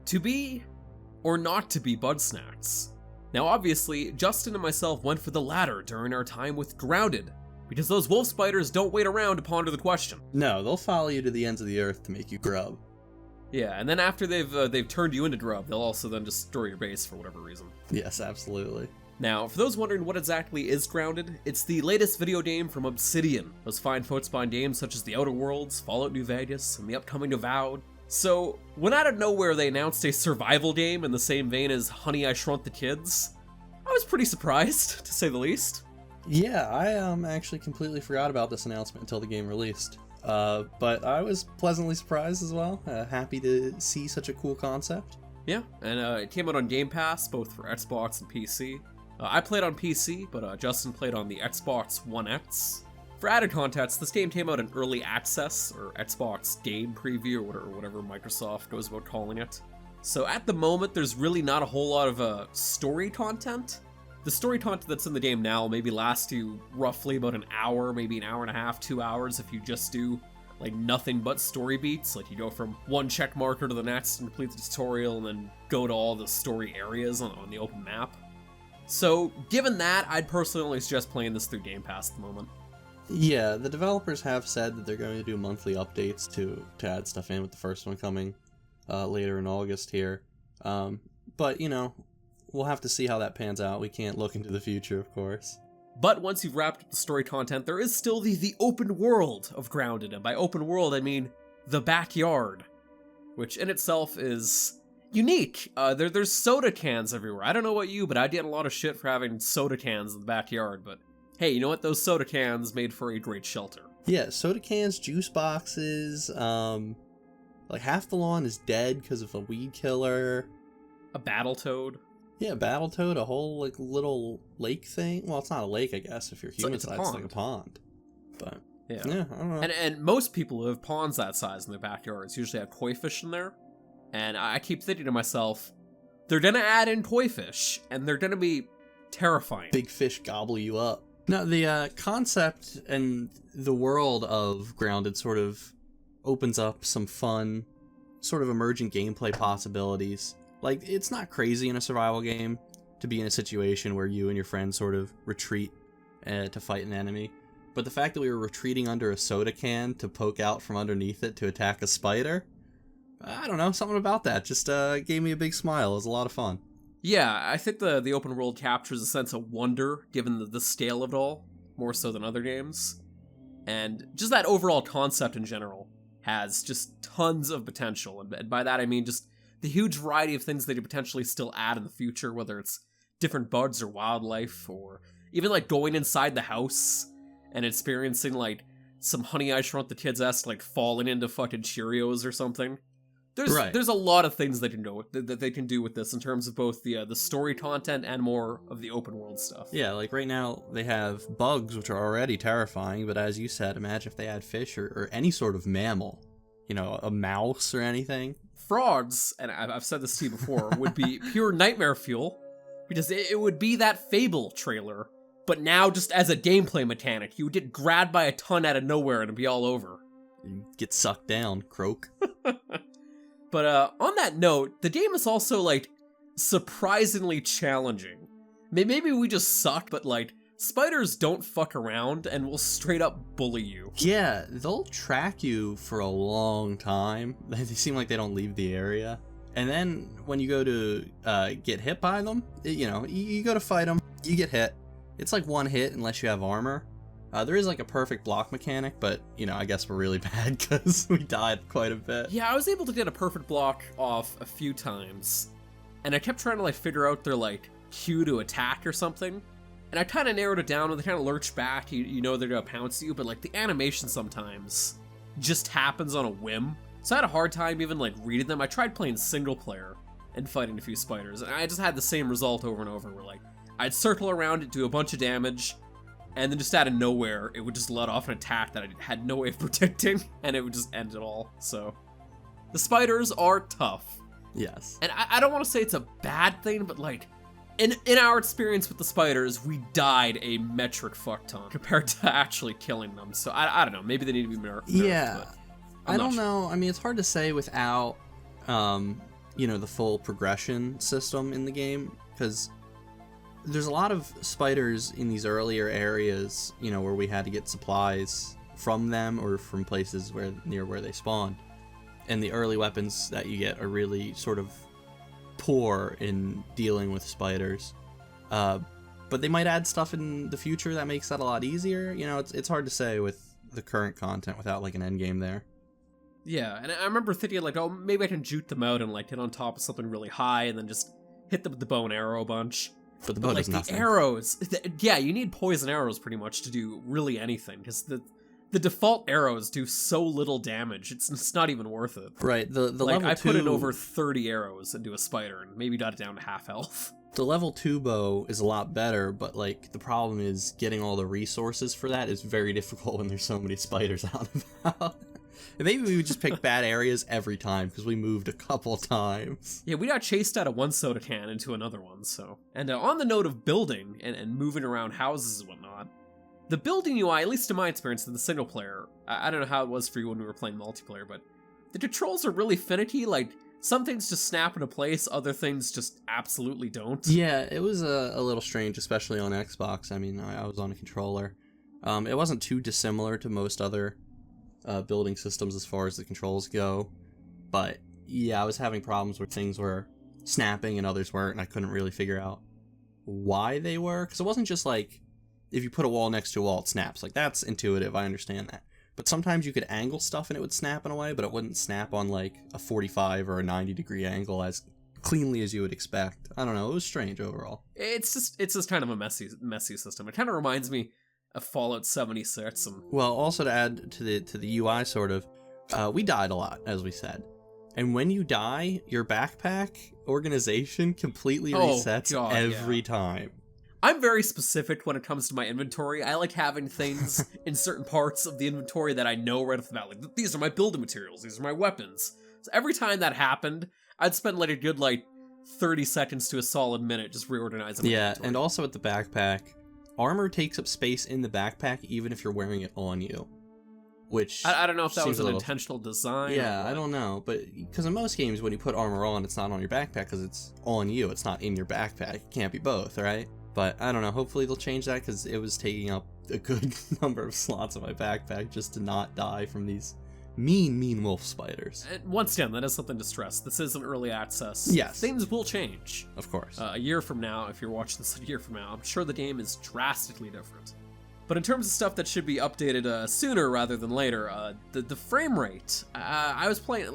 To be or not to be bud snacks? Now obviously, Justin and myself went for the latter during our time with Grounded, because those wolf spiders don't wait around to ponder the question. No, they'll follow you to the ends of the earth to make you grub. Yeah, and then after they've turned you into grub, they'll also then destroy your base for whatever reason. Yes, absolutely. Now, for those wondering what exactly is Grounded, it's the latest video game from Obsidian, those fine foot-spawn games such as The Outer Worlds, Fallout New Vegas, and the upcoming Avowed. So, when out of nowhere they announced a survival game in the same vein as Honey, I Shrunk the Kids, I was pretty surprised, to say the least. Yeah, I actually completely forgot about this announcement until the game released. But I was pleasantly surprised as well. Happy to see such a cool concept. Yeah, and it came out on Game Pass, both for Xbox and PC. I played on PC, but Justin played on the Xbox One X. For added context, this game came out in early access, or Xbox Game Preview, or whatever Microsoft goes about calling it. So at the moment, there's really not a whole lot of story content. The story content that's in the game now maybe lasts you roughly about an hour, maybe an hour and a half, 2 hours if you just do like nothing but story beats. Like you go from one check marker to the next and complete the tutorial and then go to all the story areas on the open map. So given that, I'd personally only suggest playing this through Game Pass at the moment. Yeah, the developers have said that they're going to do monthly updates to add stuff in, with the first one coming later in August here. But, you know, we'll have to see how that pans out. We can't look into the future, of course. But once you've wrapped up the story content, there is still the open world of Grounded. And by open world, I mean the backyard, which in itself is unique. There's soda cans everywhere. I don't know about you, but I get a lot of shit for having soda cans in the backyard. But hey, you know what? Those soda cans made for a great shelter. Yeah, soda cans, juice boxes, like half the lawn is dead because of a weed killer. A Battletoad. Yeah, Battletoad, a whole like little lake thing. Well, it's not a lake, I guess, if you're human size, it's like a pond. But yeah, I don't know. And most people who have ponds that size in their backyards usually have koi fish in there. And I keep thinking to myself, they're gonna add in koi fish, and they're gonna be terrifying. Big fish gobble you up. Now, the concept and the world of Grounded sort of opens up some fun, sort of emergent gameplay possibilities. Like, it's not crazy in a survival game to be in a situation where you and your friends sort of retreat to fight an enemy. But the fact that we were retreating under a soda can to poke out from underneath it to attack a spider, I don't know, something about that just gave me a big smile. It was a lot of fun. Yeah, I think the open world captures a sense of wonder, given the scale of it all, more so than other games. And just that overall concept in general has just tons of potential. And by that I mean just the huge variety of things they could potentially still add in the future, whether it's different bugs or wildlife, or even like going inside the house and experiencing like some Honey, I Shrunk the Kids-esque like falling into fucking Cheerios or something. There's a lot of things they can go with, that they can do with this in terms of both the story content and more of the open world stuff. Yeah, like right now they have bugs, which are already terrifying, but as you said, imagine if they add fish or any sort of mammal, you know, a mouse or anything. Frogs, and I've said this to you before, would be pure nightmare fuel, because it would be that Fable trailer, but now just as a gameplay mechanic. You would get grabbed by a ton out of nowhere and it'd be all over. You get sucked down, croak. But on that note, the game is also, like, surprisingly challenging. Maybe we just suck, but, like, spiders don't fuck around and will straight up bully you. Yeah, they'll track you for a long time. They seem like they don't leave the area. And then when you go to get hit by them, you go to fight them, you get hit. It's like one hit unless you have armor. There is like a perfect block mechanic, but, I guess we're really bad because we died quite a bit. Yeah, I was able to get a perfect block off a few times, and I kept trying to, like, figure out their, like, cue to attack or something, and I kind of narrowed it down when they kind of lurch back, you know they're gonna pounce you, but, like, the animation sometimes just happens on a whim, so I had a hard time even, like, reading them. I tried playing single player and fighting a few spiders, and I just had the same result over and over, where, like, I'd circle around it, do a bunch of damage, and then just out of nowhere, it would just let off an attack that I had no way of predicting, and it would just end it all. So, the spiders are tough. Yes. And I don't want to say it's a bad thing, but, like, in our experience with the spiders, we died a metric fuck ton compared to actually killing them. So, I don't know. Maybe they need to be nerfed. Yeah. I don't know. I mean, it's hard to say without the full progression system in the game, because there's a lot of spiders in these earlier areas, where we had to get supplies from them or from places near where they spawn. And the early weapons that you get are really sort of poor in dealing with spiders. But they might add stuff in the future that makes that a lot easier. It's hard to say with the current content without like an end game there. Yeah, and I remember thinking like, oh, maybe I can jute them out and like get on top of something really high and then just hit them with the bow and arrow a bunch. But the bow does nothing. The arrows, yeah, you need poison arrows pretty much to do really anything, because the default arrows do so little damage. It's not even worth it. Right. The level I 2... put in over 30 arrows into a spider and maybe got it down to half health. The level 2 bow is a lot better, but like the problem is getting all the resources for that is very difficult when there's so many spiders out and about. And maybe we would just pick bad areas every time because we moved a couple times. Yeah, we got chased out of one soda can into another one, so. And on the note of building and moving around houses and whatnot, the building UI, at least in my experience in the single player, I don't know how it was for you when we were playing multiplayer, but the controls are really finicky. Like, some things just snap into place, other things just absolutely don't. Yeah, it was a little strange, especially on Xbox. I mean, I was on a controller. It wasn't too dissimilar to most other building systems as far as the controls go, but yeah, I was having problems where things were snapping and others weren't, and I couldn't really figure out why they were, because it wasn't just like if you put a wall next to a wall it snaps. Like, that's intuitive, I understand that, but sometimes you could angle stuff and it would snap in a way, but it wouldn't snap on like a 45 or a 90-degree angle as cleanly as you would expect. I don't know, it was strange overall. It's just kind of a messy system. It kind of reminds me of Fallout 76. And well, also to add to the UI sort of, we died a lot, as we said. And when you die, your backpack organization completely resets every time. I'm very specific when it comes to my inventory. I like having things in certain parts of the inventory that I know right off the bat. Like, these are my building materials, these are my weapons. So every time that happened, I'd spend like a good 30 seconds to a solid minute just reorganizing my inventory. And also with the backpack, armor takes up space in the backpack even if you're wearing it on you. Which I don't know if that was an intentional design. Yeah, I don't know. But because in most games, when you put armor on, it's not on your backpack because it's on you. It's not in your backpack. It can't be both, right? But I don't know. Hopefully they'll change that because it was taking up a good number of slots in my backpack just to not die from these mean wolf spiders. And once again, that is something to stress. This is an early access. Yes. Things will change. Of course. A year from now, if you're watching this a year from now, I'm sure the game is drastically different. But in terms of stuff that should be updated sooner rather than later, the frame rate. I was playing,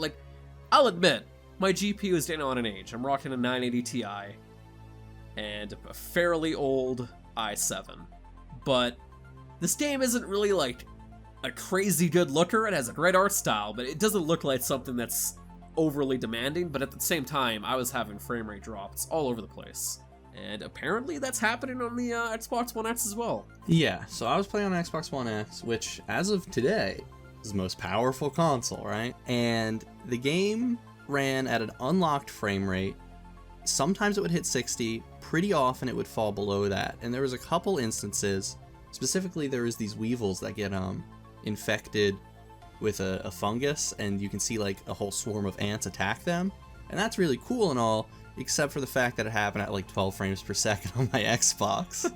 I'll admit, my GPU is getting on in age. I'm rocking a 980 Ti and a fairly old i7. But this game isn't really a crazy good looker. It has a great art style, but it doesn't look like something that's overly demanding. But at the same time, I was having frame rate drops all over the place. And apparently that's happening on the Xbox One X as well. Yeah, so I was playing on Xbox One X, which, as of today, is the most powerful console, right? And the game ran at an unlocked frame rate. Sometimes it would hit 60, pretty often it would fall below that. And there was a couple instances, specifically there was these weevils that get infected with a fungus, and you can see a whole swarm of ants attack them. And that's really cool and all, except for the fact that it happened at 12 frames per second on my Xbox.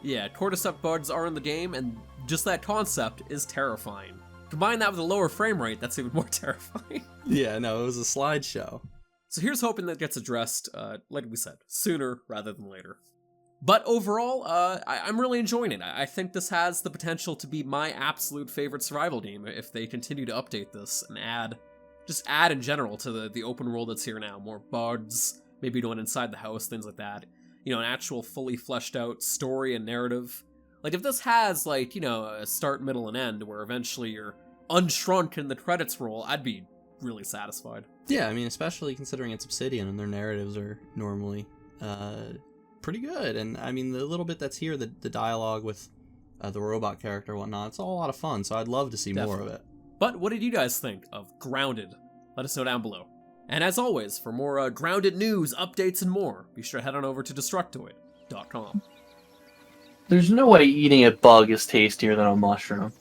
Yeah, cordyceps bugs are in the game, and just that concept is terrifying. Combine that with a lower frame rate, that's even more terrifying. Yeah, no, it was a slideshow. So here's hoping that gets addressed, like we said, sooner rather than later. But overall, I'm really enjoying it. I think this has the potential to be my absolute favorite survival game if they continue to update this and add in general to the open world that's here now. More bugs, maybe going inside the house, things like that. An actual fully fleshed out story and narrative. If this has, a start, middle, and end, where eventually you're unshrunk and the credits roll, I'd be really satisfied. Yeah, I mean, especially considering it's Obsidian and their narratives are normally pretty good. And, I mean, the little bit that's here, the dialogue with the robot character and whatnot, it's all a lot of fun, so I'd love to see more of it. But what did you guys think of Grounded? Let us know down below. And as always, for more Grounded news, updates, and more, be sure to head on over to Destructoid.com. There's no way eating a bug is tastier than a mushroom.